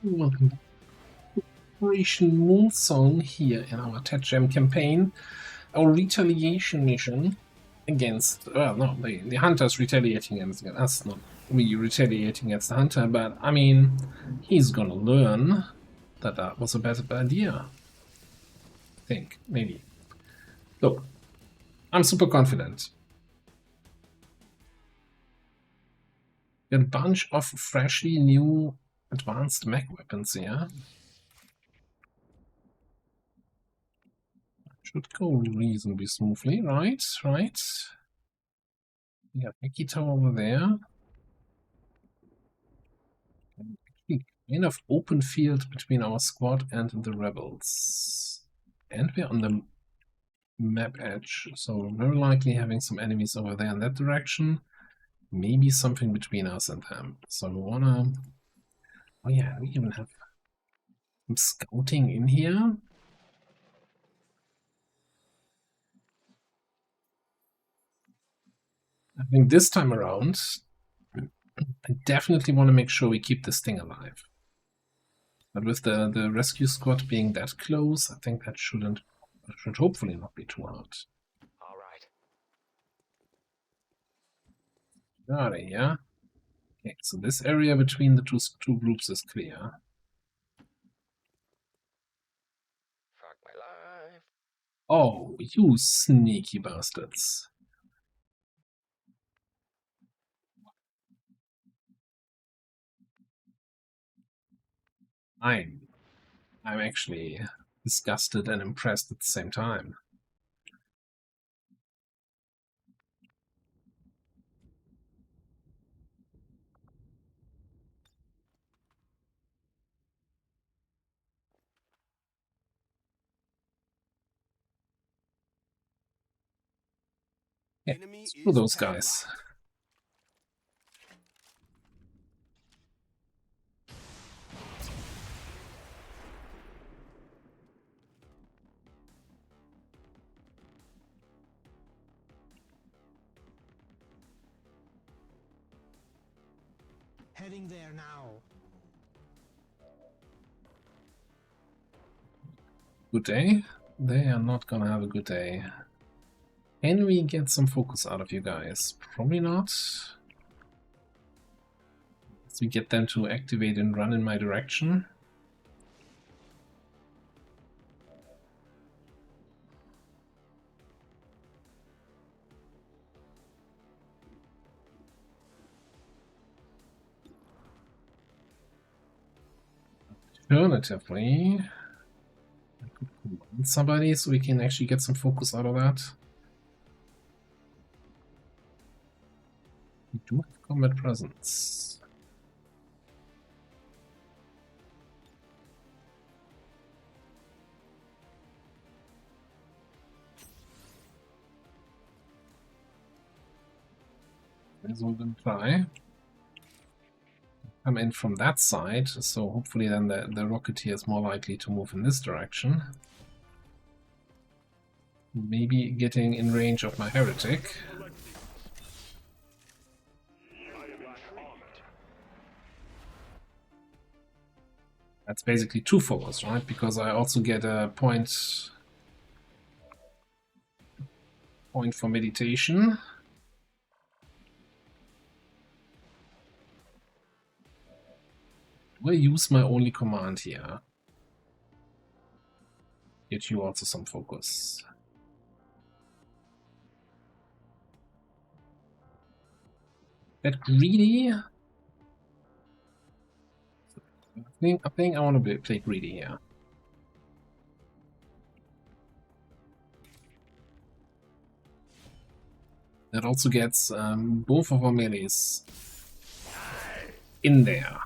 Welcome back to Operation Moonsong here in our Tet Gem campaign. Our retaliation mission against, well, no, the hunter's retaliating against us, not we retaliating against the hunter, but I mean, he's gonna learn that that was a better idea. I think, maybe. Look, I'm super confident. Got a bunch of freshly new advanced mech weapons here. Should go reasonably smoothly, right? Right. We got Nikita over there. Kind of open field between our squad and the rebels. And we're on the map edge, so very likely having some enemies over there in that direction. Maybe something between us and them. So we wanna... Oh yeah, we even have some scouting in here. I think this time around, I definitely want to make sure we keep this thing alive. But with the rescue squad being that close, I think that should hopefully not be too hard. All right. Got it, yeah? Okay, so this area between the two groups is clear. Fuck my life. Oh, you sneaky bastards. I'm actually disgusted and impressed at the same time. Yeah, screw those guys. Heading there now. Good day? They are not gonna have a good day. Can we get some focus out of you guys? Probably not. Let's we get them to activate and run in my direction. Alternatively, I could command somebody so we can actually get some focus out of that. We do have combat presence. This will then try. Come in from that side, so hopefully then the Rocketeer is more likely to move in this direction. Maybe getting in range of my Heretic. That's basically two focus, right? Because I also get a point for meditation. Do I use my only command here? Get you also some focus. That greedy? I think I want to play greedy here. That also gets both of our melees in there.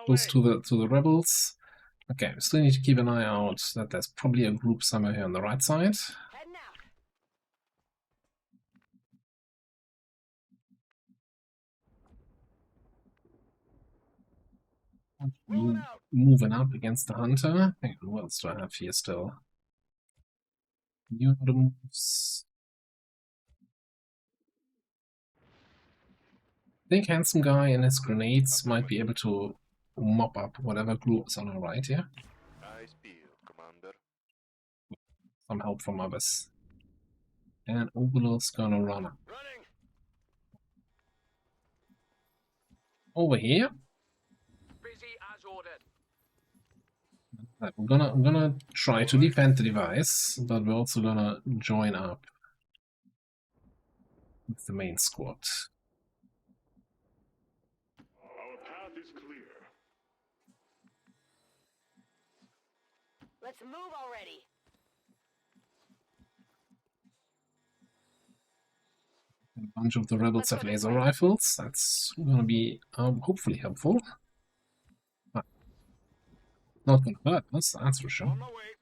Close to the rebels. Okay, we still need to keep an eye out that there's probably a group somewhere here on the right side. Rolling out. Moving up against the hunter. Hang on, what else do I have here still? You know the moves. I think Handsome Guy and his grenades might be able to mop up whatever group is on our right here. I speak, Commander. Some help from others. And Obol's gonna run up. Running. Over here. Busy as ordered. Right, I'm gonna try to defend the device, but we're also gonna join up with the main squad. Our path is clear. Let's move already. A bunch of the rebels have laser rifles. That's gonna be hopefully helpful. Not gonna hurt us, that's for sure. On my way.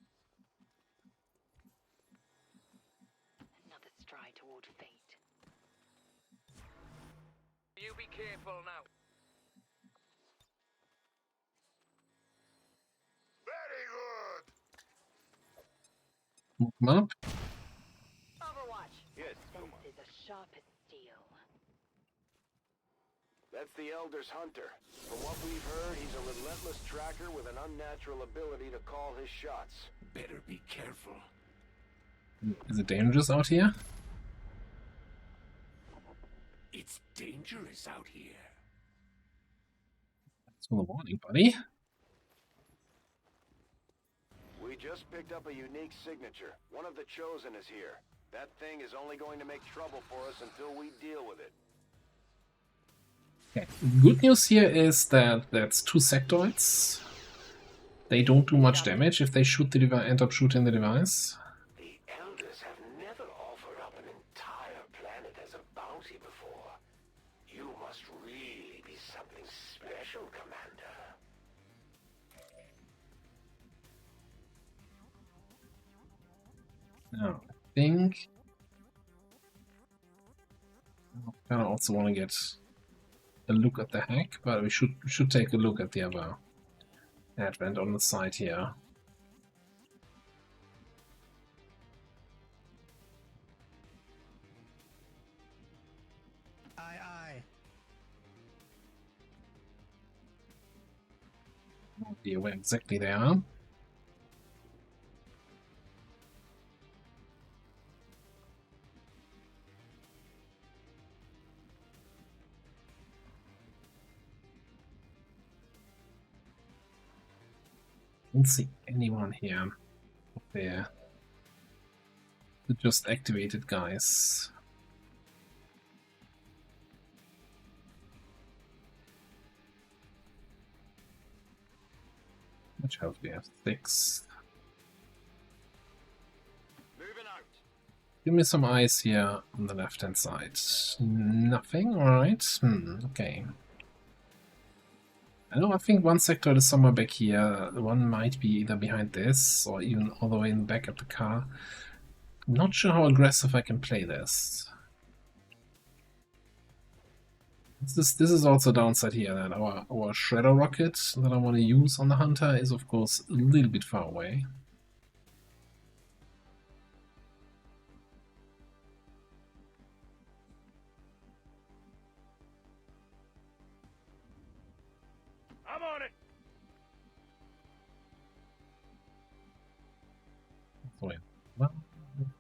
Another stride toward fate. You be careful now. Very good. Move them up. Overwatch. Yes, Sense Commander. is as sharp as steel. That's the Elder's hunter. From what we've heard, he's a relentless tracker with an unnatural ability to call his shots. Better be careful. Is it dangerous out here? It's dangerous out here. Thanks for the warning, buddy. We just picked up a unique signature. One of the Chosen is here. That thing is only going to make trouble for us until we deal with it. Okay. Good news here is that that's two sectoids. They don't do much damage if they shoot the device, end up shooting the device. The Elders have never offered up an entire planet as a bounty before. You must really be something special, Commander. Now, I think I kind of also want to get a look at the hack, but we should take a look at the other advent on the side here. Aye. No idea where exactly they are. Don't see anyone here. There. The just activated guys. How much health do we have? 6. Moving out. Give me some eyes here on the left hand side. Nothing, alright. Okay. I think one sector is somewhere back here. One might be either behind this or even all the way in the back of the car. Not sure how aggressive I can play this. This is also a downside here, that our shredder rocket that I want to use on the hunter is of course a little bit far away. I'm on it. So yeah, well,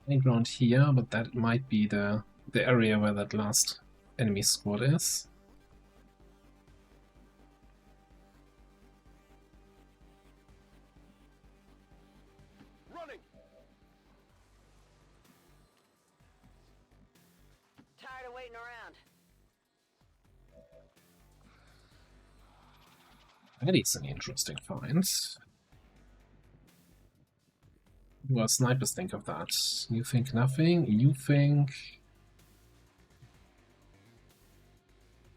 playground here, but that might be the area where that last enemy squad is. Running! Tired of waiting around. That is an interesting find. What do snipers think of that? You think nothing? You think...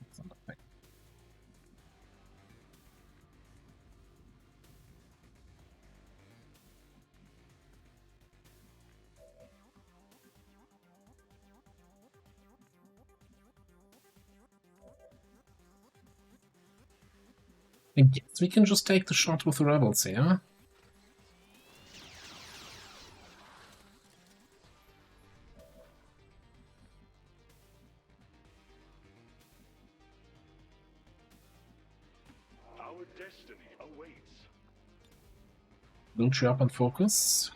That's nothing. I guess we can just take the shot with the rebels here. destiny awaits. Don't you up and focus.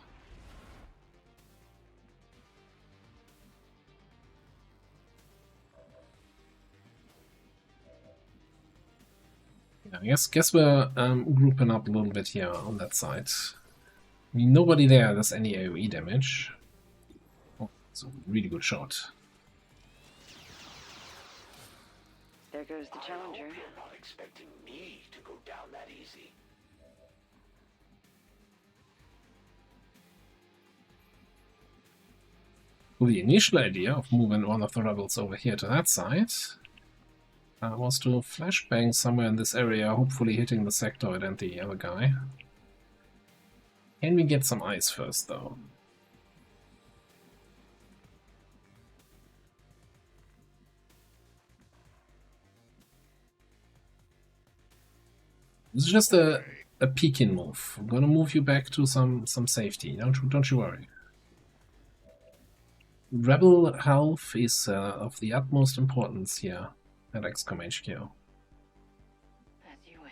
Yeah, guess we're grouping up a little bit here on that side. I mean, nobody there does any AoE damage. Oh, it's a really good shot. There goes the I challenger. hope you're not expecting me to go down that easy. Well, the initial idea of moving one of the rebels over here to that side was to flashbang somewhere in this area, hopefully hitting the sectoid and the other guy. Can we get some ice first, though? This is just a peeking move. I'm gonna move you back to some safety. Don't you worry. Rebel health is of the utmost importance here at XCOM HQ. As you wish.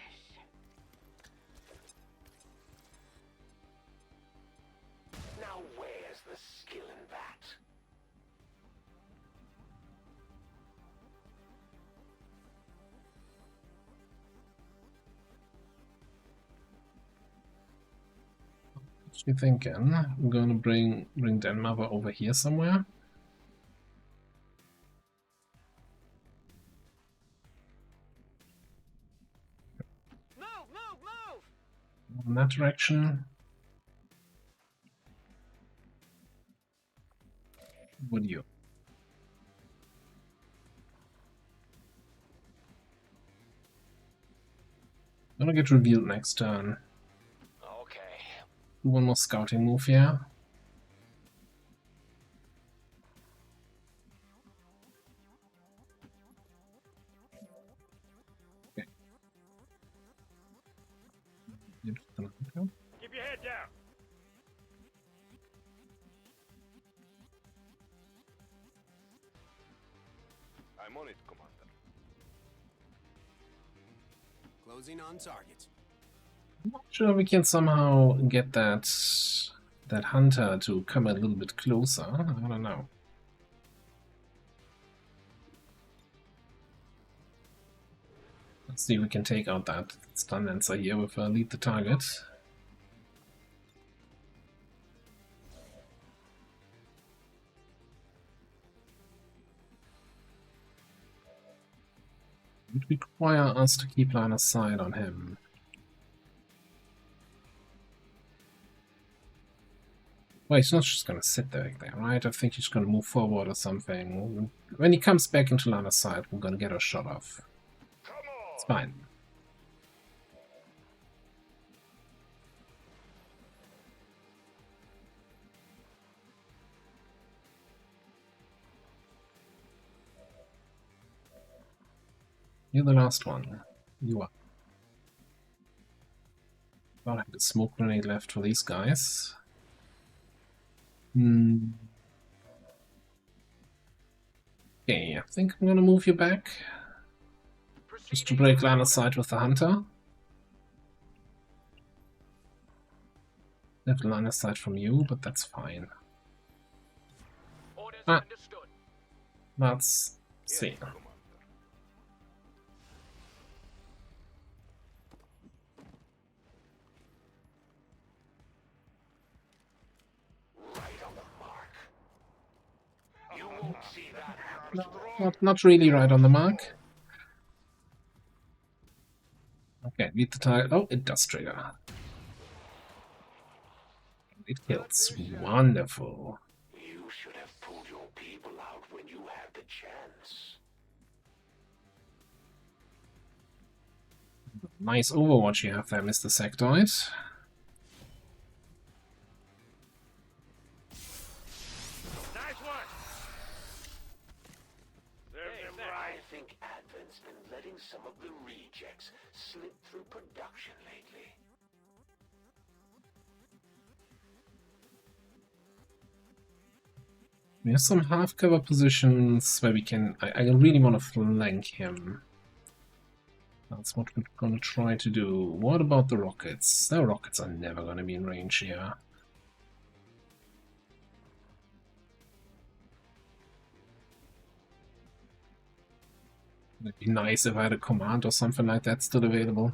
Now where's the skill in that? What you thinking? I'm gonna bring DerAva over here somewhere. Move! In that direction. What do you? Gonna get revealed next turn. Okay. One more scouting move here. Okay. Keep your head down. I'm on it, Commander. Closing on target. Not sure we can somehow get that hunter to come a little bit closer. I don't know. Let's see if we can take out that stun lancer here with lead the target. It would require us to keep line of sight on him. Well, he's not just gonna sit there, right? I think he's gonna move forward or something. When he comes back into line of sight, we're gonna get a shot off. Come on! It's fine. You're the last one. You are. Thought I had a smoke grenade left for these guys. Okay, I think I'm gonna move you back. Just to break line of sight with the hunter. Left line of sight from you, but that's fine. Orders Ah. understood. Let's see. Yes, Commander. Right on the mark. You won't see that happen. Not really right on the mark. Okay, beat the target. Oh, it does trigger. It kills. Wonderful. You should have pulled your people out when you had the chance. Nice overwatch you have there, Mr. Sectoid. Nice one! There's him I right. think Advent's been letting some of the rejects slip through production lately. We have some half cover positions where we can. I really want to flank him. That's what we're gonna try to do. What about the rockets? The rockets are never gonna be in range here. It'd be nice if I had a command or something like that still available.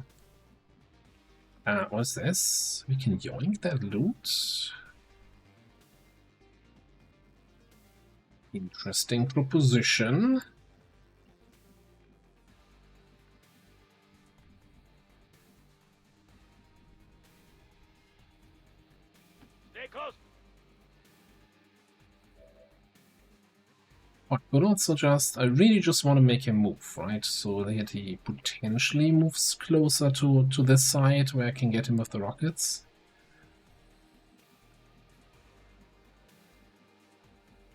What's this? We can yoink that loot? Interesting proposition. Stay close. But also I really just want to make him move, right? So that he potentially moves closer to this side where I can get him with the rockets.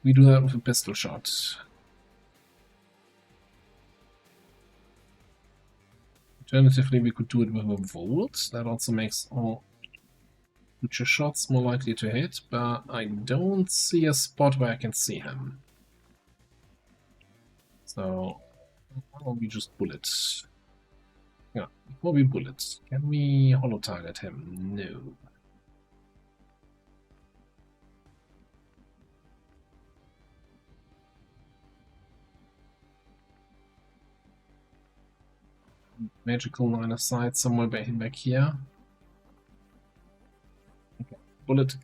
We do that with a pistol shot. Alternatively, we could do it with a volt. That also makes all future shots more likely to hit, but I don't see a spot where I can see him. So, why don't we just bullet? Yeah, before we bullet, can we holo target him? No. Magical line of sight somewhere back here. Okay, bullet.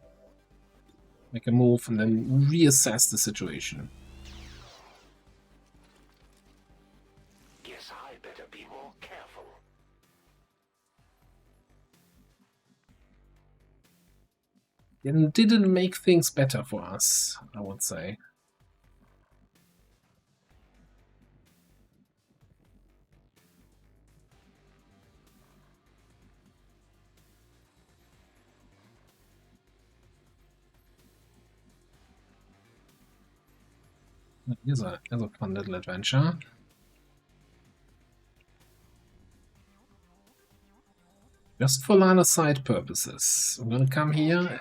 Make a move and then reassess the situation. Guess I better be more careful. It didn't make things better for us, I would say. Here's a fun little adventure. Just for line of sight purposes. I'm gonna come here.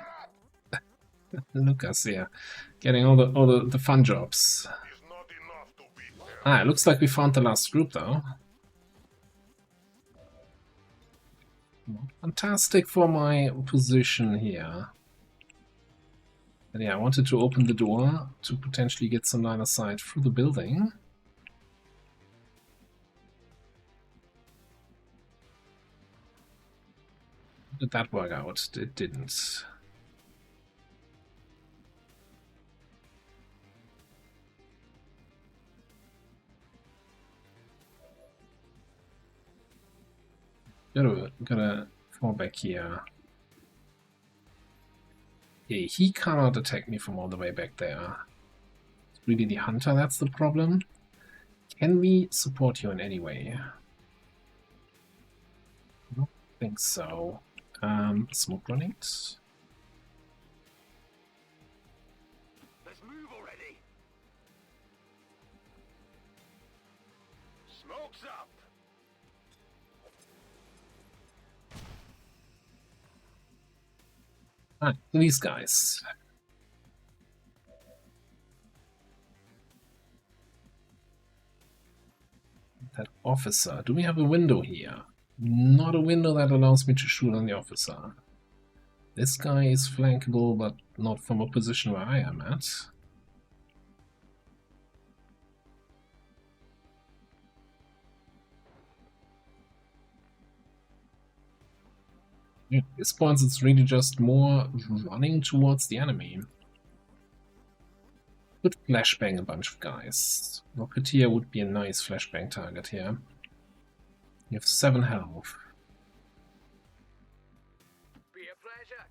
Lucas here, getting all the fun jobs. It's not enough to beat them. It looks like we found the last group though. Fantastic for my position here. But yeah, I wanted to open the door to potentially get some line of sight through the building. Did that work out? It didn't. Gotta fall back here. Yeah, he cannot attack me from all the way back there. It's really the hunter that's the problem. Can we support you in any way? I don't think so. Smoke grenades? Let's move already. Smoke's up. These guys. That officer. Do we have a window here? Not a window that allows me to shoot on the officer. This guy is flankable, but not from a position where I am at. Yeah, at this point it's really just more running towards the enemy. Could flashbang a bunch of guys. Rocketeer would be a nice flashbang target here. You have 7 health. Be a pleasure.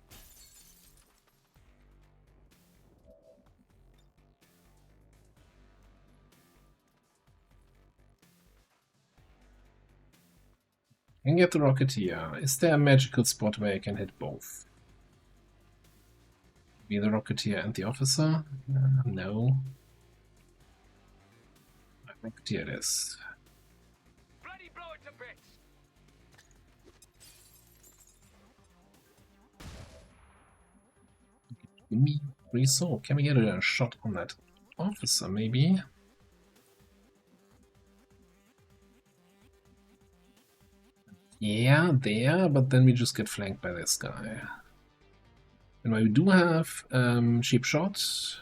Can get the Rocketeer. Is there a magical spot where I can hit both? Be the Rocketeer and the officer? No. Rocketeer it is. Bloody blow it to bits. Give me free soul. Can we get a shot on that officer, maybe? Yeah, there, but then we just get flanked by this guy. And while we do have cheap shots,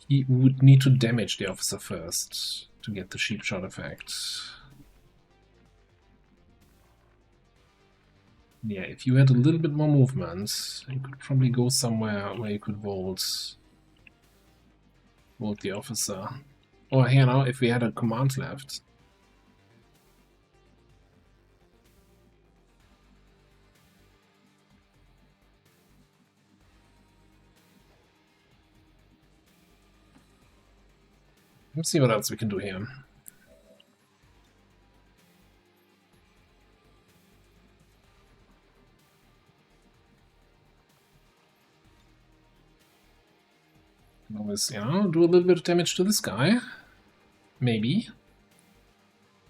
he would need to damage the officer first to get the cheap shot effect. Yeah, if you had a little bit more movement, you could probably go somewhere where you could vault the officer. Or here now, if we had a command left. Let's see what else we can do here. Can always, you know, do a little bit of damage to this guy. Maybe.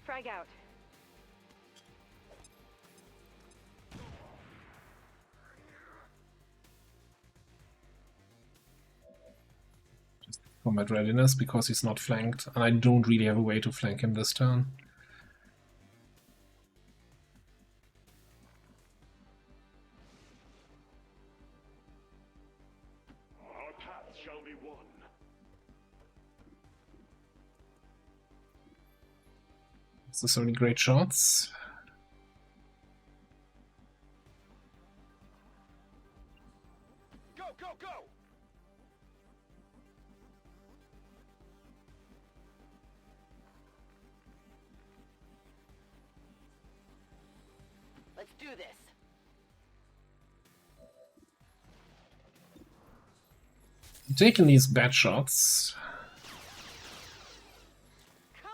Frag out. Just combat readiness because he's not flanked, and I don't really have a way to flank him this turn. Our path shall be one. This is only great shots. Go, go, go! Let's do this. Taking these bad shots.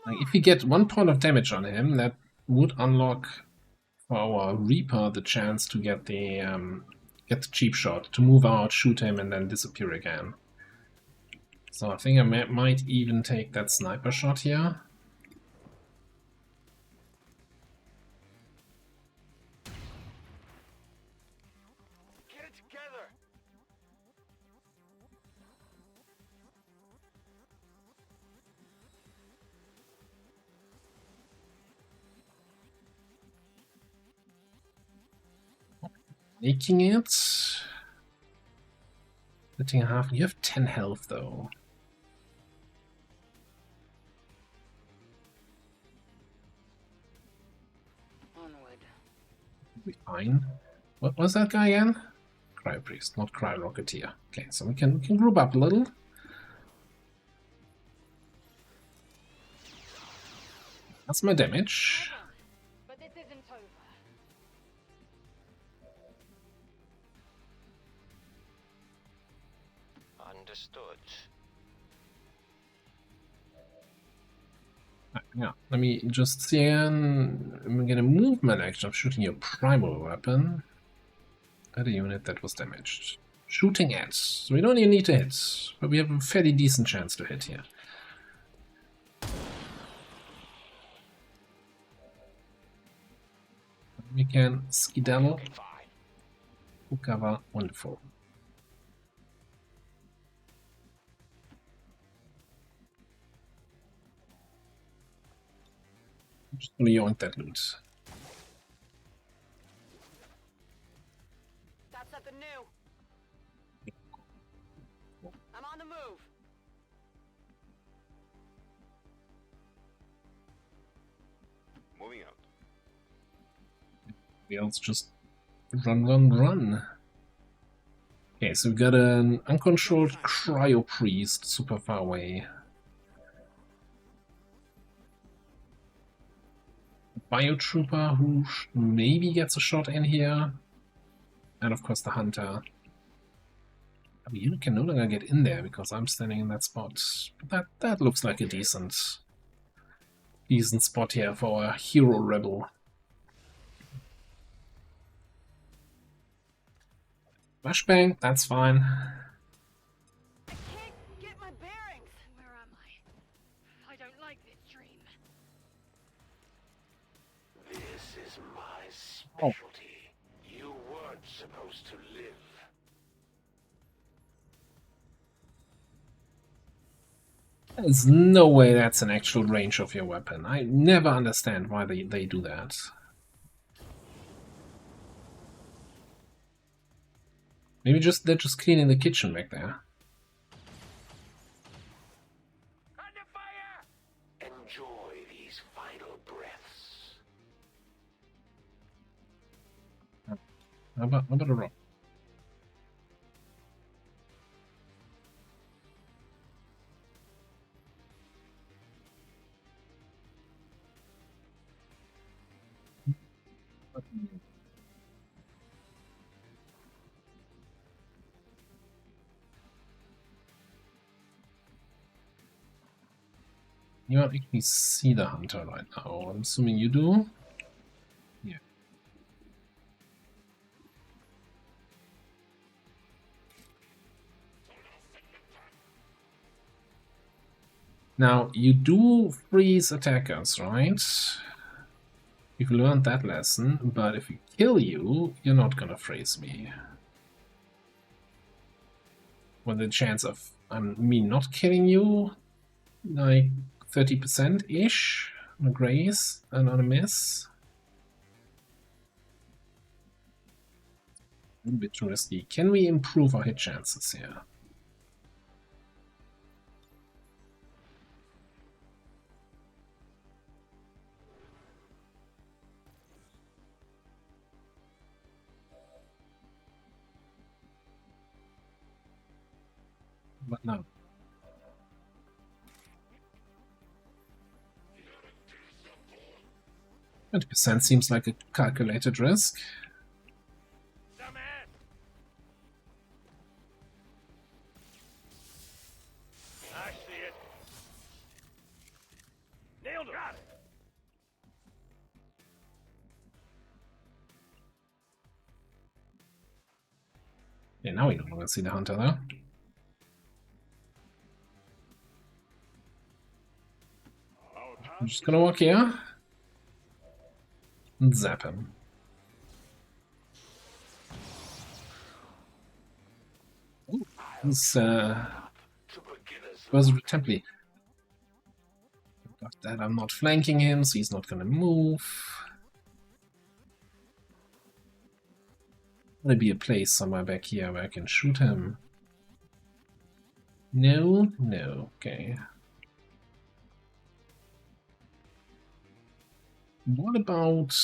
Like, if we get 1 point of damage on him, that would unlock for our Reaper the chance to get the cheap shot, to move out, shoot him, and then disappear again. So I think I might even take that sniper shot here. Get it together! Making it. Hitting half. You have 10 health though. Onward. Be fine. What was that guy again? Cry Priest, not Cry Rocketeer. Okay, so we can group up a little. That's my damage. But this isn't over. Understood. Yeah, let me just see. I'm gonna movement action. I'm shooting your primal weapon at a unit that was damaged. Shooting at. So we don't even need to hit, but we have a fairly decent chance to hit here. We can skedaddle. Full cover, wonderful. Just gonna yoink that loot. Got something new. I'm on the move. Moving out. We else just run. Okay, so we've got an uncontrolled cryo priest super far away. Biotrooper who maybe gets a shot in here. And of course the hunter. I mean, you can no longer get in there because I'm standing in that spot. But that looks like a decent spot here for a hero rebel. Flashbang, that's fine. I can't get my bearings. Where am I? I don't like this dream. This is my specialty. You weren't supposed to live. There's no way that's an actual range of your weapon. I never understand why they do that. Maybe they're just cleaning the kitchen back there. Under fire! Enjoy these final breaths. How about a rock? You don't actually see the hunter right now. I'm assuming you do. Yeah. Now, you do freeze attackers, right? You've learned that lesson, but if we kill you, you're not gonna freeze me. When the chance of me not killing you, like 30%-ish on a grace and on a miss. A little bit too risky. Can we improve our hit chances here? But no. 20% seems like a calculated risk. Dumbass! I see it. Nailed him. Got it. Yeah, now we don't want to see the hunter though. I'm just gonna walk here and zap him. Ooh, this was Template. Got that I'm not flanking him, so he's not gonna move. Gonna be a place somewhere back here where I can shoot him. No, no, okay. What about...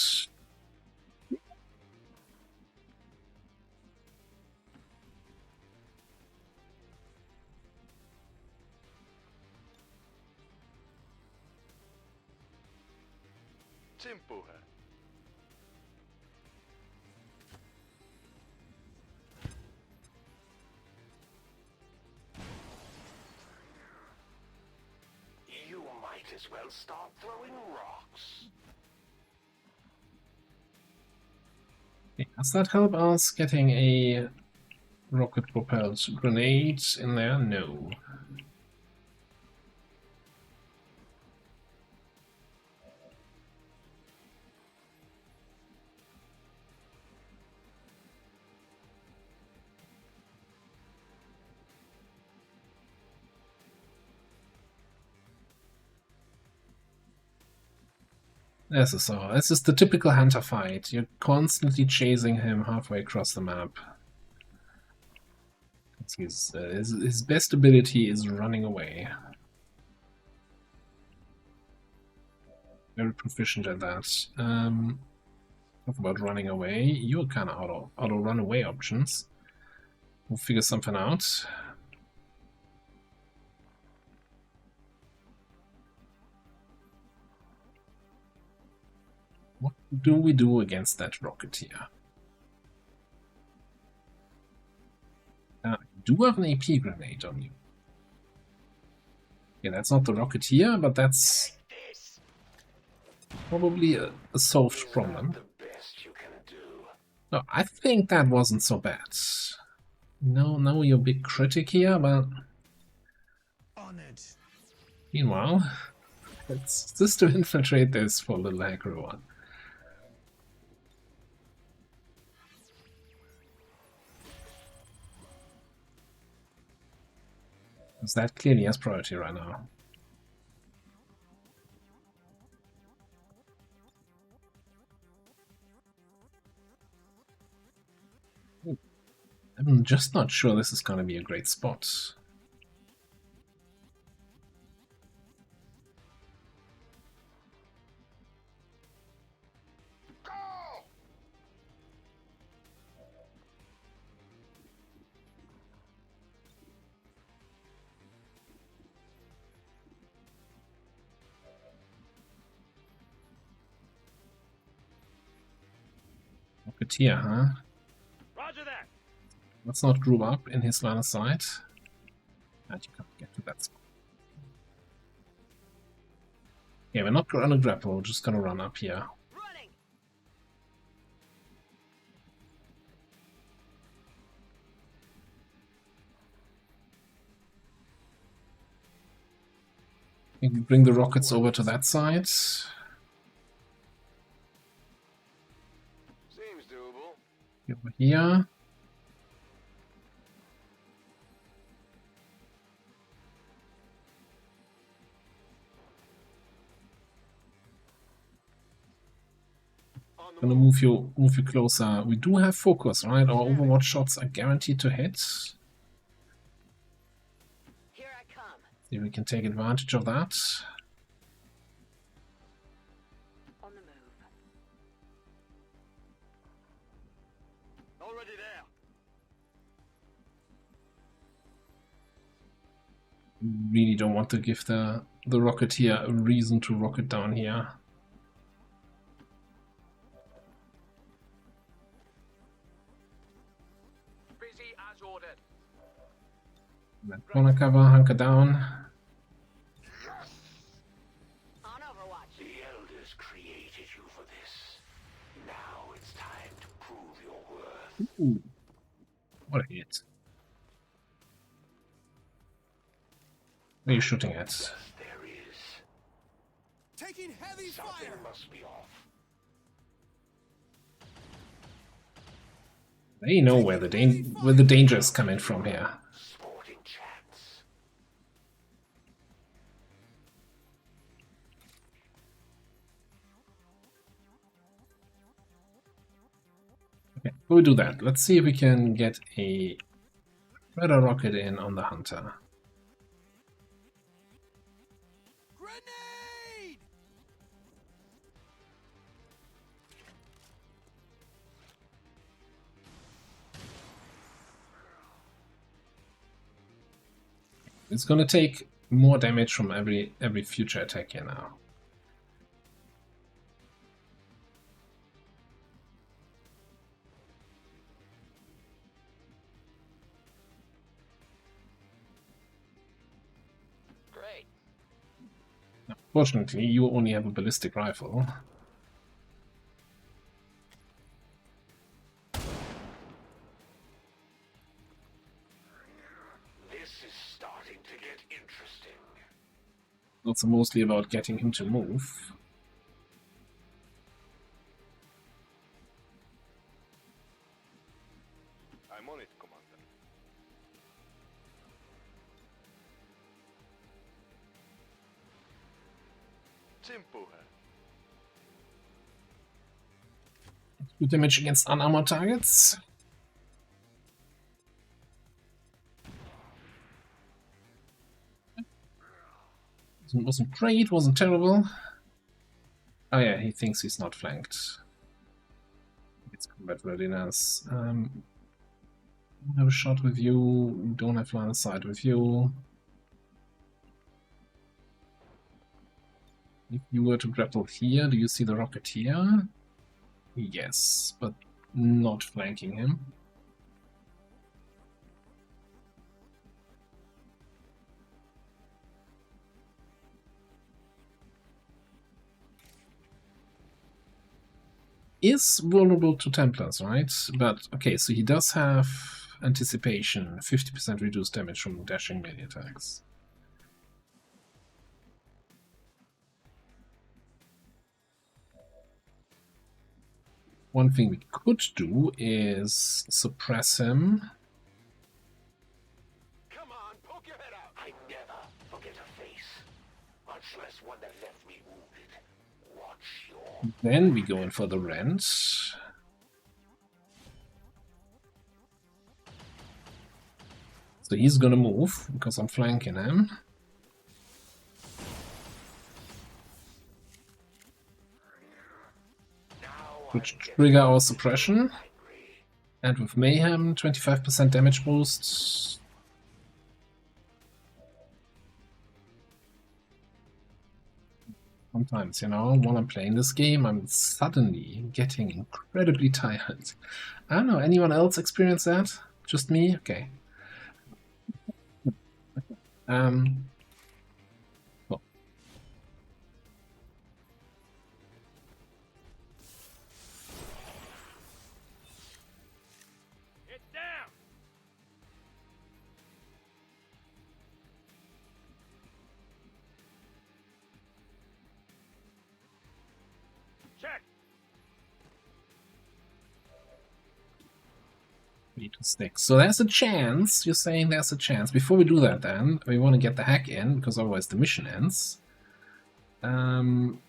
Tempo, hè. You might as well start throwing rocks. Does that help us getting a rocket-propelled grenade in there? No. This is the typical hunter fight. You're constantly chasing him halfway across the map. His best ability is running away. Very proficient at that. Talk about running away. You're kind of auto run away options. We'll figure something out. What do we do against that Rocketeer? I do have an AP grenade on you. Yeah, that's not the Rocketeer, but that's probably a solved problem. The best you can do. No, I think that wasn't so bad. No, you're a big critic here, but Honored. meanwhile, let's just to infiltrate this for a little hacker one. Because that clearly has priority right now. I'm just not sure this is going to be a great spot. Rocketeer, huh? Roger that. Let's not group up in his line of sight. And you can't get to that spot. Yeah, we're not gonna grapple, we're just gonna run up here. Running. We can bring the rockets over to that side. Seems doable. Over here. On the Gonna move you closer. We do have focus, right? Our Overwatch shots are guaranteed to hit. Here I come. See if we can take advantage of that. On the move. Already there. Really don't want to give the Rocketeer a reason to rocket down here. Busy as ordered. Corner cover, hunker down. On Overwatch. The Elders created you for this. Now it's time to prove your worth. Ooh. What a hit. What are you shooting at? There is. Taking heavy Something fire. must be off. They know where the danger is coming from here. Sporting chance. Okay, we'll do that. Let's see if we can get a Predator rocket in on the hunter. Grenade! It's gonna take more damage from every future attack here now. Great. Fortunately, you only have a ballistic rifle. This is starting to get interesting. It's mostly about getting him to move. I'm on it, Commander. Simple. Good damage against unarmored targets. Wasn't great, wasn't terrible. Oh yeah, he thinks he's not flanked. It's combat readiness. Don't have a shot with you, don't have line of sight with you. If you were to grapple here, do you see the Rocketeer? Yes, but not flanking him. Is vulnerable to Templars, right? But okay, so he does have anticipation, 50% reduced damage from dashing melee attacks. One thing we could do is suppress him. Come on, poke your head out. I never forget a face, much less one that left me wounded. Watch your... Then we go in for the rent. So he's gonna move because I'm flanking him. Which trigger our suppression. And with Mayhem, 25% damage boost. Sometimes, you know, while I'm playing this game, I'm suddenly getting incredibly tired. I don't know, anyone else experience that? Just me? Okay. Well. Get down! Check! Need to stick. So there's a chance, you're saying there's a chance. Before we do that then, we want to get the hack in, because otherwise the mission ends. Getting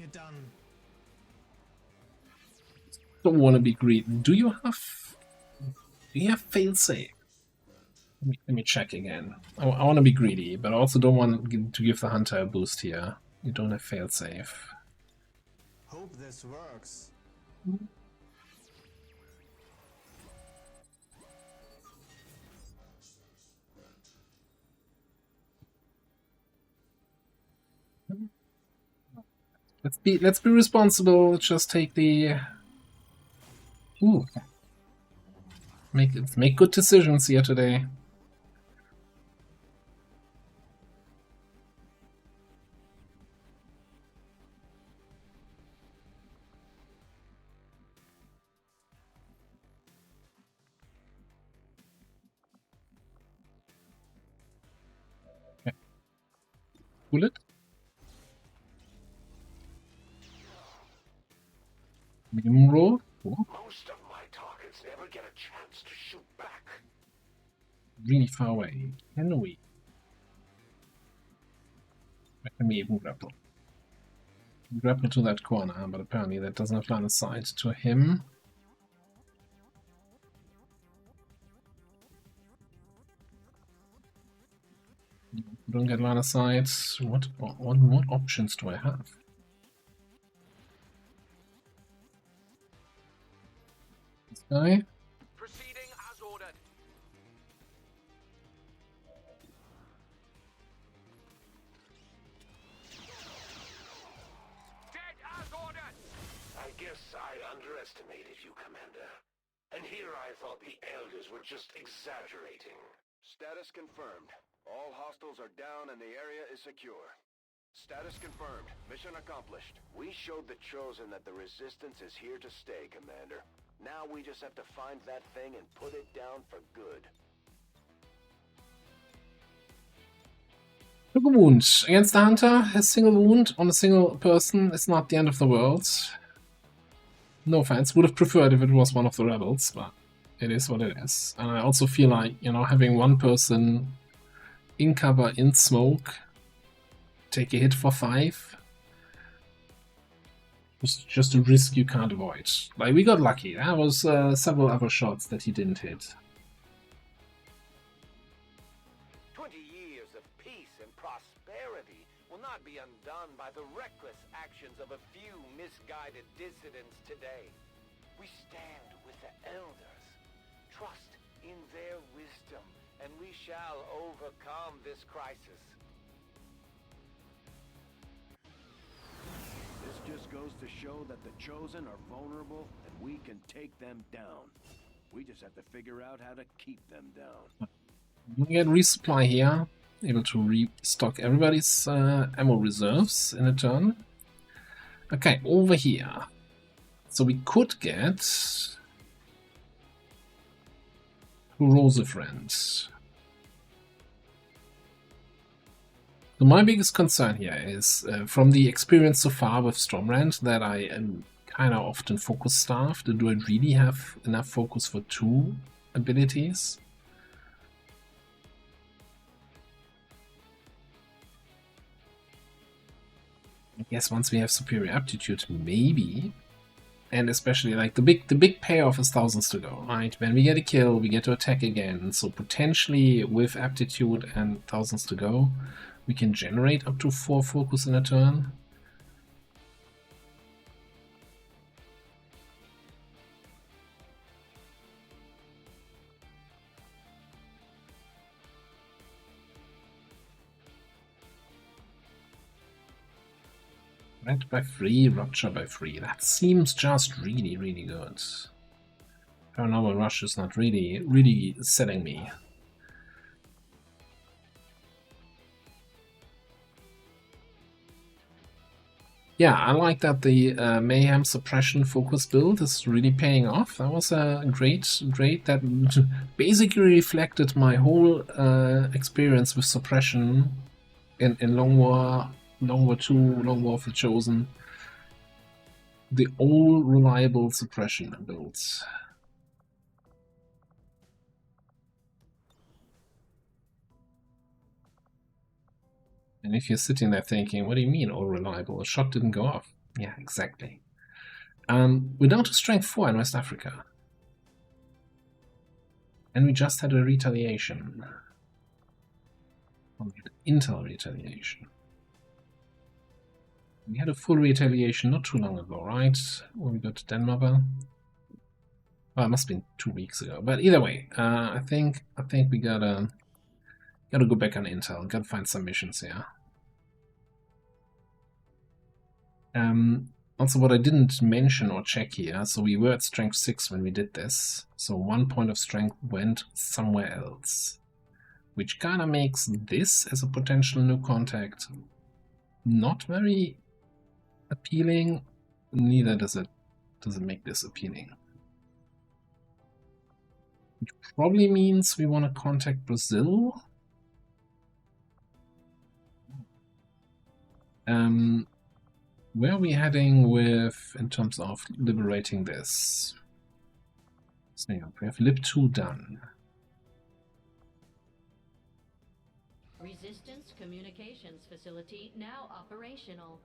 it done. Don't want to be greedy. Do you have failsafe? Let me check again. I want to be greedy, but I also don't want to give the hunter a boost here. You don't have failsafe. Hope this works. Let's be responsible. Let's just take the. Ooh. Make good decisions here today. Okay. Bullet. Minimum roll. Cool. Most of my targets never get a chance to shoot back. Really far away. Can we? Can we even grapple? Grapple to that corner, but apparently that doesn't have line of sight to him. Don't get line of sight. What options do I have? This guy. Proceeding as ordered. Dead as ordered! I guess I underestimated you, Commander. And here I thought the Elders were just exaggerating. Status confirmed. All hostiles are down and the area is secure. Status confirmed. Mission accomplished. We showed the Chosen that the Resistance is here to stay, Commander. Now we just have to find that thing and put it down for good. Took a wound. Against the hunter, a single wound on a single person is not the end of the world. No offense, would have preferred if it was one of the rebels, but it is what it is. And I also feel like, you know, having one person in cover, in smoke, take a hit for 5, was just a risk you can't avoid. Like, we got lucky. There was several other shots that he didn't hit. 20 years of peace and prosperity will not be undone by the reckless actions of a few misguided dissidents today. We stand with the Elders. Trust in their wisdom, and we shall overcome this crisis. This just goes to show that the Chosen are vulnerable and we can take them down. We just have to figure out how to keep them down. We get resupply here, able to restock everybody's ammo reserves in a turn. Okay, over here. So we could get who rolls a friend. So my biggest concern here is, from the experience so far with Stormrand, that I am kind of often focus staffed. Do I really have enough focus for 2 abilities? I guess once we have superior aptitude, maybe. And especially like the big payoff is thousands to go, right? When we get a kill, we get to attack again. So potentially with aptitude and thousands to go, we can generate up to 4 focus in a turn. Red by 3, Rupture by 3. That seems just really, really good. Paranormal Rush is not really selling me. Yeah, I like that the Mayhem Suppression focus build is really paying off. That was a great that basically reflected my whole experience with suppression in Long War 2, Long War of the Chosen. The all reliable suppression builds. And if you're sitting there thinking, what do you mean all reliable? A shot didn't go off. Yeah, exactly. We're down to strength 4 in West Africa. And we just had a retaliation. Intel retaliation. We had a full retaliation not too long ago, right? When we got to Denmark. Well, it must have been 2 weeks ago. But either way, I think we gotta go back on Intel. Gotta find some missions here. Also, what I didn't mention or check here, so we were at strength 6 when we did this. So 1 point of strength went somewhere else. Which kind of makes this as a potential new contact not very appealing. Neither does it make this appealing. Which probably means we want to contact Brazil. Where are we heading with in terms of liberating this? So we have Lib 2 done. Resistance Communications Facility now operational.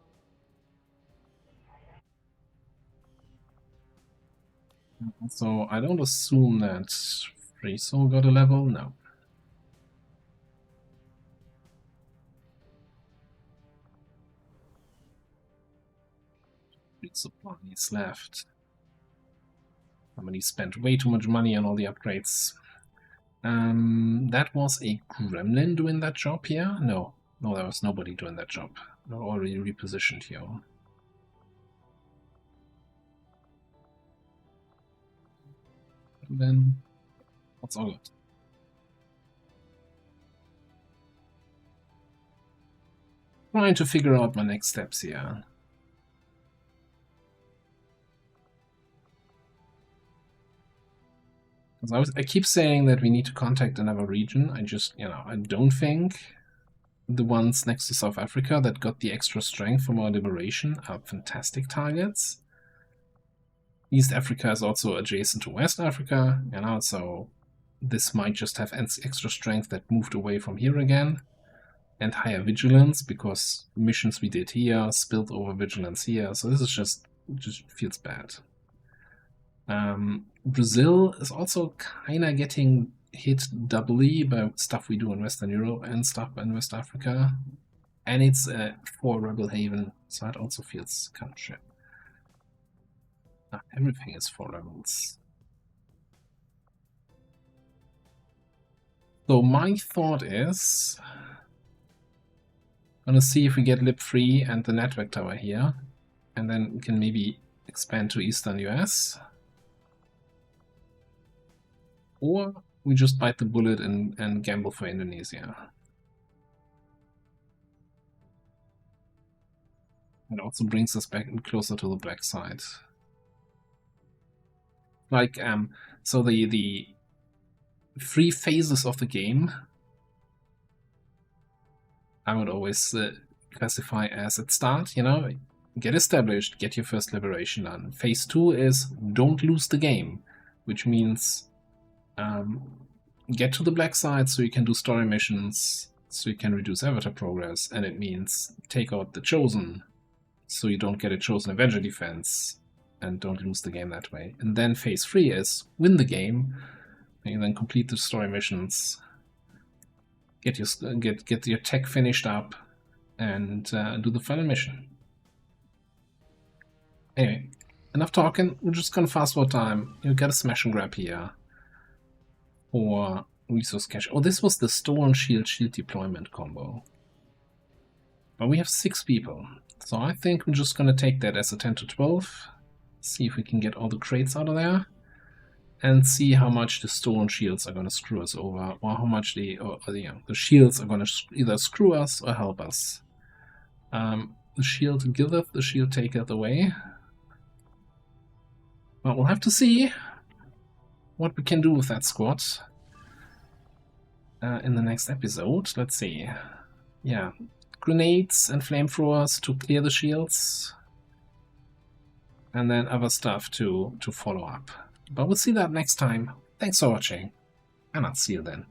So I don't assume that Free Soul got a level, no. Supplies left. Somebody spent way too much money on all the upgrades. That was a gremlin doing that job here? No, there was nobody doing that job. They're already repositioned here. And then that's all good. Trying to figure out my next steps here. I keep saying that we need to contact another region. I just, I don't think the ones next to South Africa that got the extra strength from our liberation are fantastic targets. East Africa is also adjacent to West Africa, so this might just have extra strength that moved away from here again. And higher vigilance, because missions we did here spilled over vigilance here, so this is just feels bad. Brazil is also kind of getting hit doubly by stuff we do in Western Europe and stuff in West Africa. And it's for Rebel Haven, so that also feels kind of shit. Everything is for rebels. So my thought is, I'm gonna see if we get Lib 3 and the network tower here, and then we can maybe expand to Eastern US. Or we just bite the bullet and gamble for Indonesia. It also brings us back closer to the black side. Like, so the 3 phases of the game, I would always classify as at start, get established, get your first liberation done. Phase 2 is don't lose the game, which means get to the black side so you can do story missions, so you can reduce avatar progress, and it means take out the Chosen so you don't get a Chosen Avenger defense, and don't lose the game that way. And then phase 3 is win the game, and then complete the story missions, get your tech finished up, and do the final mission. Anyway, enough talking. We're just gonna fast forward time. You get a smash and grab here for resource cache. Oh, this was the stolen shield deployment combo. But we have 6 people, so I think we're just gonna take that as a 10 to 12. See if we can get all the crates out of there, and see how much the stolen shields are gonna screw us over, or how much the shields are gonna either screw us or help us. The shield giveth, the shield taketh away. Well, we'll have to see what we can do with that squad in the next episode. Let's see. Yeah, grenades and flamethrowers to clear the shields, and then other stuff to follow up. But we'll see that next time. Thanks for watching, and I'll see you then.